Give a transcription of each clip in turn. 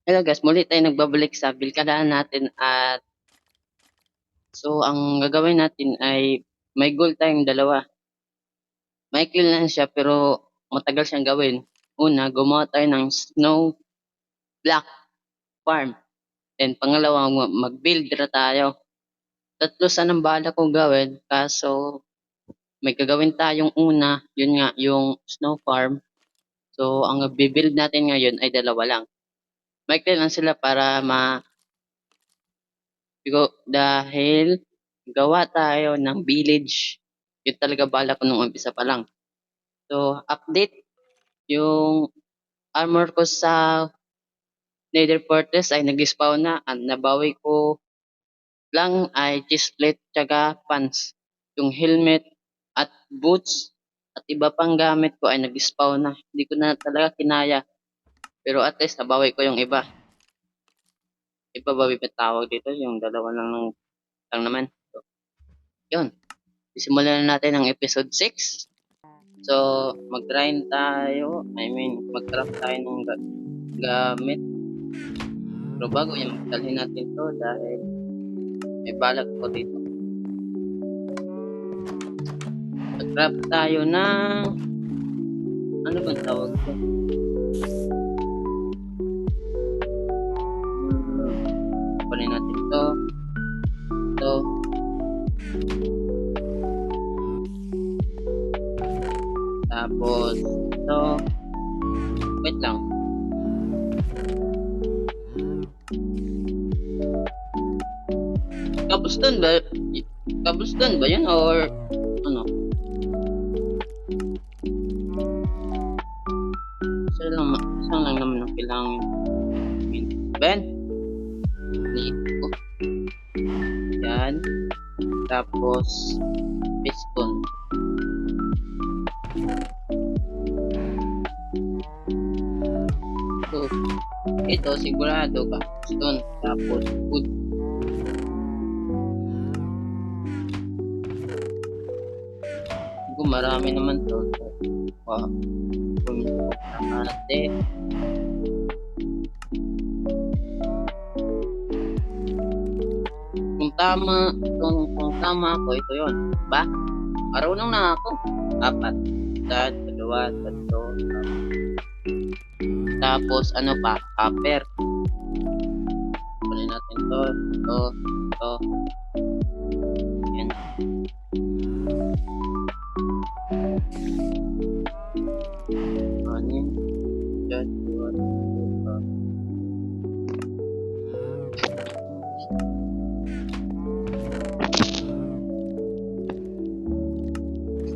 Hello guys, muli tayo nagbabalik sa bilkadahan natin at so ang gagawin natin ay may goal tayong dalawa. Maikli lang siya pero matagal siyang gawin. Una, gumawa tayo ng snow block farm. Then pangalawa, mag-build na tayo. Tatlo sanang bala kong gawin kaso may gagawin tayong una, yun nga yung snow farm. So ang build natin ngayon ay dalawa lang. Maikli lang sila para dahil gawa tayo ng village. Yun talaga bala ko nung umpisa pa lang. So, update, yung armor ko sa Nether Fortress ay nag-spawn na. Ang nabawi ko lang ay chestplate tsaka pants. Yung helmet at boots at iba pang gamit ko ay nag-spawn na. Hindi ko na talaga kinaya. Pero at least nabawi ko yung iba. Iba ba tawag dito? Yung dalawa lang naman. So, yun. Simulan na natin ang episode 6. So, mag-grind tayo. Mag-craft tayo ng gamit. Pero bago yan, magdalhin natin to dahil may balag ko dito. Mag-craft tayo ng... Ano bang tawag ko? Kunin natin to. To. Tapos, to. Wait lang. Cobblestone ba? Cobblestone ba yan or ano? Isa lang naman ang kailangan. Ben? Need ko. Yan. Tapos, piston. So, ito sigurado ka. Piston. Tapos, wood. Kung marami naman to. Wow. Pumunta natin. Kung tama ako, ito yun. Ba? Marunong na ako. 4. Dalawa, tatlo. Tapos, ano pa? Copper. Kunin natin to. Yan. Anin. Dyan.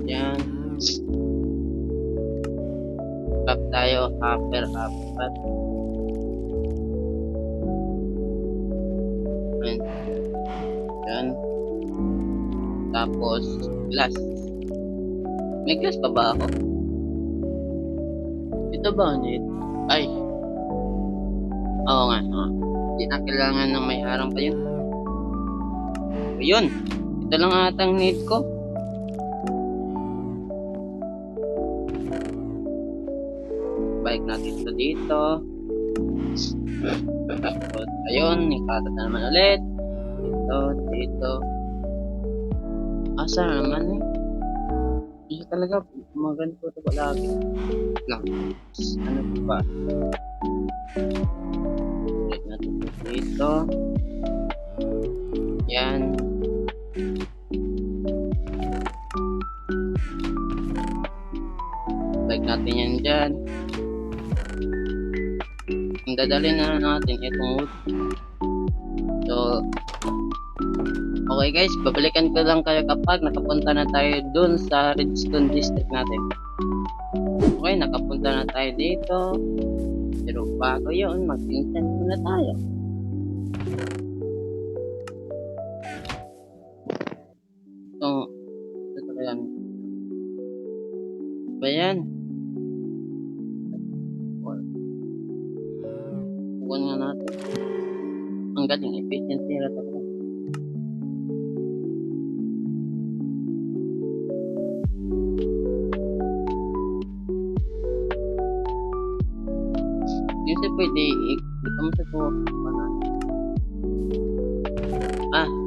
Yan. Craft tayo. Copper, 4. Yan. Tapos, glass. May glass pa ba ako? Ito ba ulit? Ay. Oo nga. Hindi na kailangan ng may harang pa yun. Ayun. Ito lang atang need ko. Balik natin ito dito. Tapos, ayun. Ikatat na naman ulit. Dito. Asa naman eh. Hindi talaga maganto ito palagi. Lang. Ano pa? Balik natin ito dito. Yan. Balik natin yan dyan. Ang dadalhin na natin itong wood. So, okay guys, babalikan ko lang kayo kapag nakapunta na tayo dun sa Redstone District natin. Okay, nakapunta na tayo dito. Pero bago yun, mag-enchant muna tayo. Ito talaga. Ba yan? Huwag nga natin. Ang galing efficiency na ito. Kasi pwede Dito mo sa to.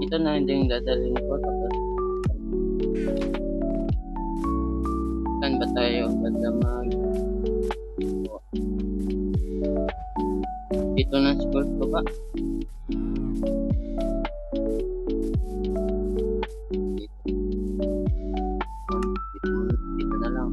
Ito na hindi yung dadalhin ko. Tapos, saan ba tayo? Basta dito na siguro ko ba? Dito na lang.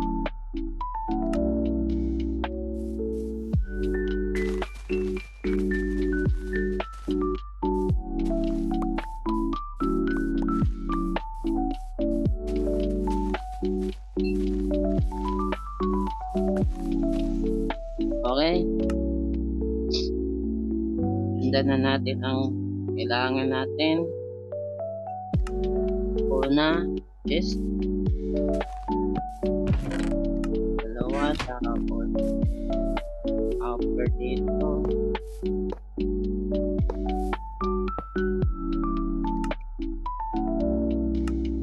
Okay. Sundan na natin ang kailangan natin. Una is dalawa, tapos upper dito.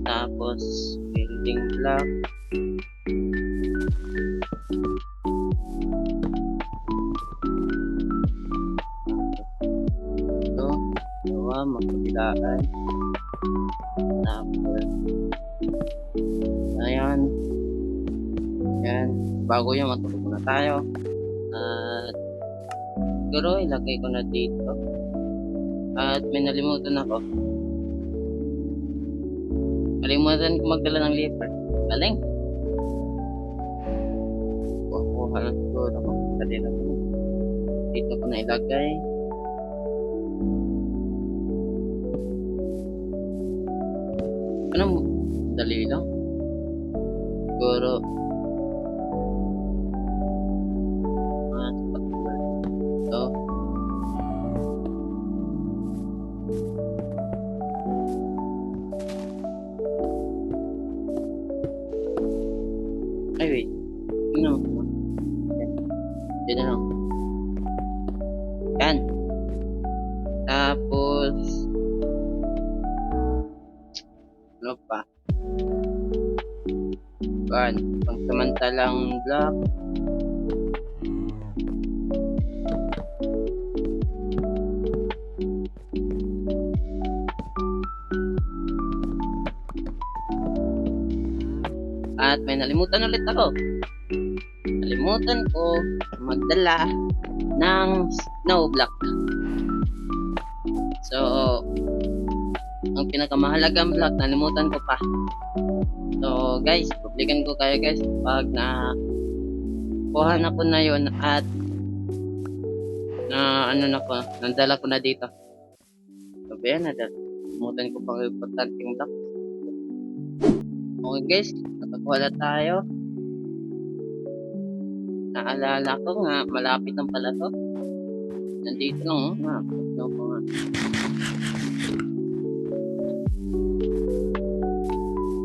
Tapos building block. Ito, dalawa, magkabilaan. Tapos ayan. Yan. Bago yan, matulog na tayo. At siguro ilagay ko na dito. At may nalimutan ako. Nalimutan ko magdala ng lever. Galing. Kuha lang siguro ako. Dali na ko. Dito ko na ilagay. Ano? Dali lang. Siguro ito. Ay wait. Ano? Yan na lang. Yan. Tapos ano pa? Yan. Pangsamantalang block. At may nalimutan ulit ako. Nalimutan ko magdala ng snow block. So, ang pinakamahalagang block, nalimutan ko pa. So, guys, publikan ko kayo guys pag kuha na ko na yun at nandala ko na dito. So, yan na. Nalimutan ko pang importanteng block. Okay guys, nakakuha na tayo. Naalala ko nga, malapit lang pala to. Nandito lang, no po nga.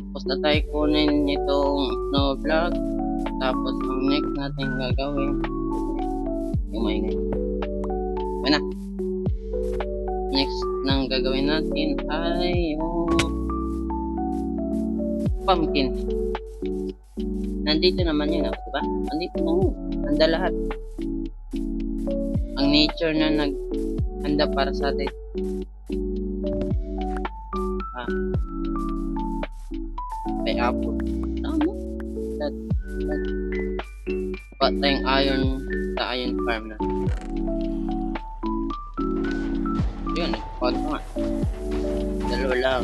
Tapos na tayo kunin itong snow block. Tapos ang next natin gagawin, yung maingay. Yan na. Next nang gagawin natin ay yung pumpkin. Nandito naman yun, diba? Nandito na yun. Handa lahat. Ang nature na naghanda para sa atin. May apple. Tama. Ba't tayong iron sa iron farm na? Yun, nagpapag ko nga. Dalawa lang.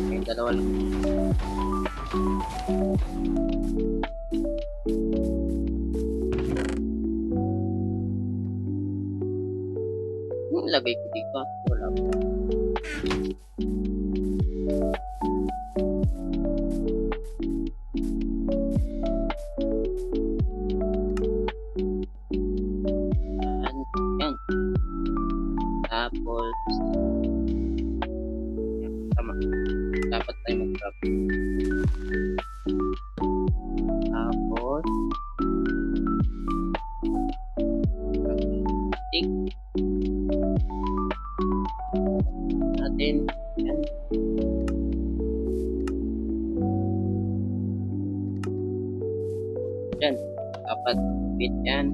Lagay ko dito. Wala po. Yan. Tapos tama. Dapat tayo mag-drop. Tapos stick natin. Yan. Yan. Dapat fit yan.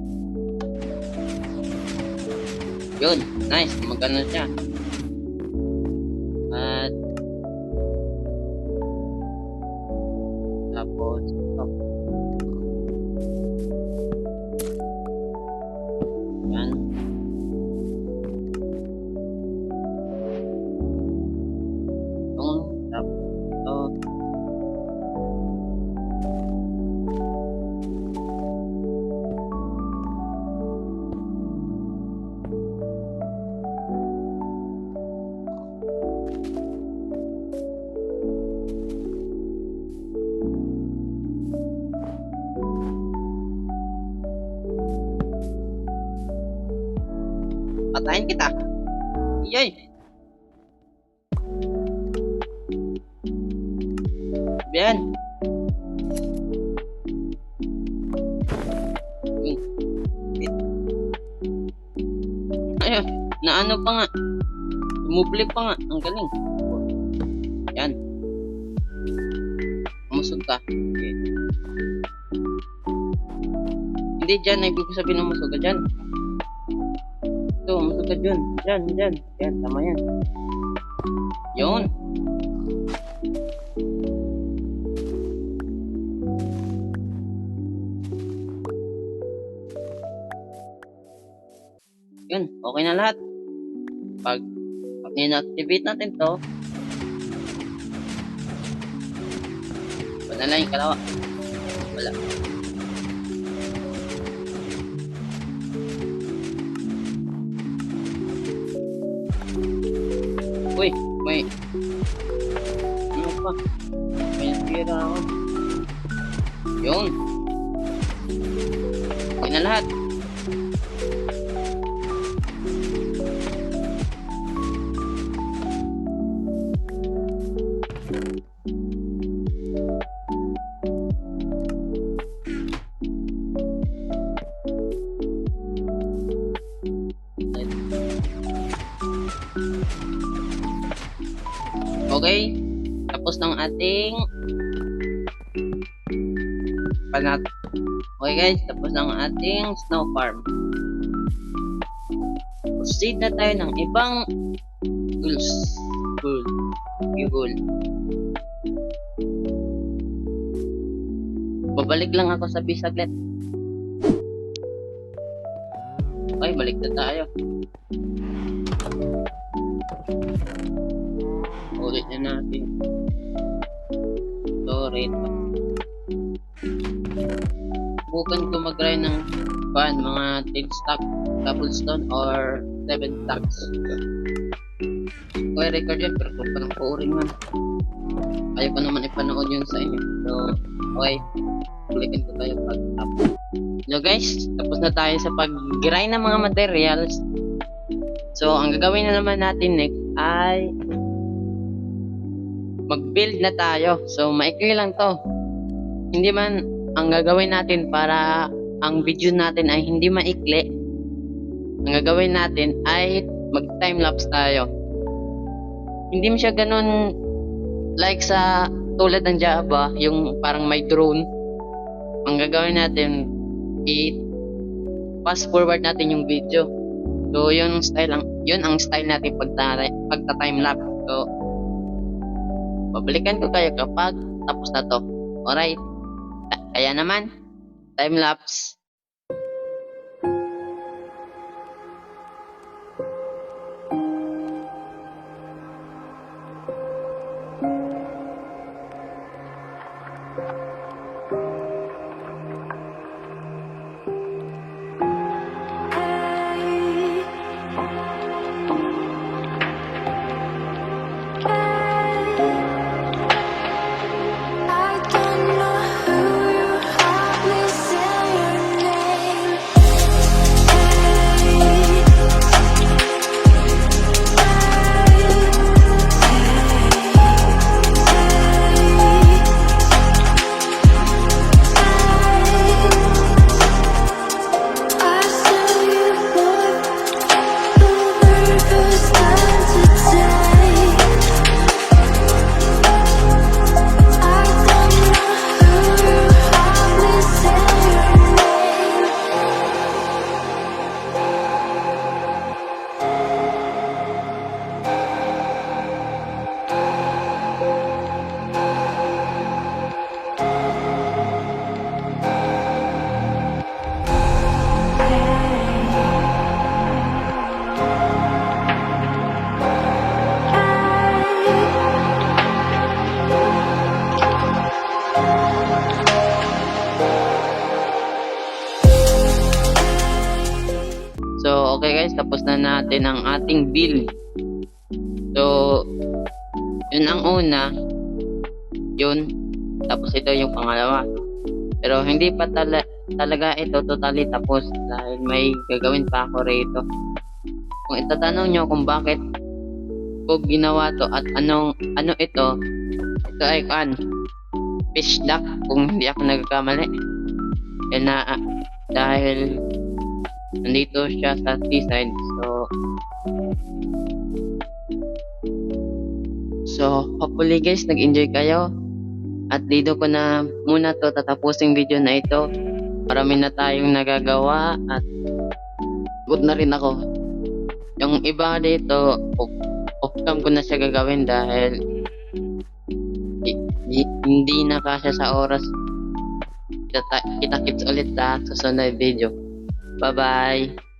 Yun, nice. Magano siya. At tapos ito. Yan. Tapos ito. Patayin kita. Iyay. Yan. Ayun. Naano pa nga. Umubli pa nga. Ang galing. Yan. Umusog ka. Okay. Hindi dyan. Ibig sabihin na umusog ka dyan. Ito, umusog ka dyan. Dyan. Yan, tama yan. Yun. Yun, okay na lahat. Pag nina-activate natin to, wala lang yung kalawa. Wala. Uy, may ano pa? May natira ako. Yun. Okay na lahat. Okay, tapos ng ating panat. Okay guys, tapos ng ating snow farm. Proceed na tayo ng ibang tools. Google. Babalik lang ako sa bisaglet. Okay, balik na tayo. Ulit na natin. Storage. Bukan ko mag-grind ng mga 10 stack cobblestone or 7 stacks. Okay, record yan, pero kung parang pouring man. Ayaw ko naman ipanood yun sa inyo. So, okay. Ulitin ko tayo pag-upload. So guys, tapos na tayo sa pag-grind ng mga materials. So, ang gagawin na naman natin next ay mag-build na tayo. So, maikli lang to. Hindi man ang gagawin natin para ang video natin ay hindi maikli. Ang gagawin natin ay mag-timelapse tayo. Hindi mo siya ganun like sa tulad ng Java, yung parang may drone. Ang gagawin natin fast forward natin yung video. So, yun ang style natin pagta-timelapse. So, babalikan ko kayo kapag tapos na to. Alright. Kaya naman, time-lapse. I don't know who you are, please say your natin ang ating bill. So, yun ang una, yun, tapos ito yung pangalawa. Pero hindi pa talaga ito totally tapos dahil may gagawin pa ako rito. Kung itatanong nyo kung bakit ko ginawa to at ano ito ay fish duck kung hindi ako nagkamali. Yan na dahil nandito siya sa seaside. So hopefully guys nag-enjoy kayo. At dito ko na muna to tatapusing video na ito. Marami na tayong nagagawa at good na rin ako. Yung iba dito off cam ko na siya gagawin dahil hindi na kasya sa oras. Kita-kits ulit sa susunod video. Bye bye.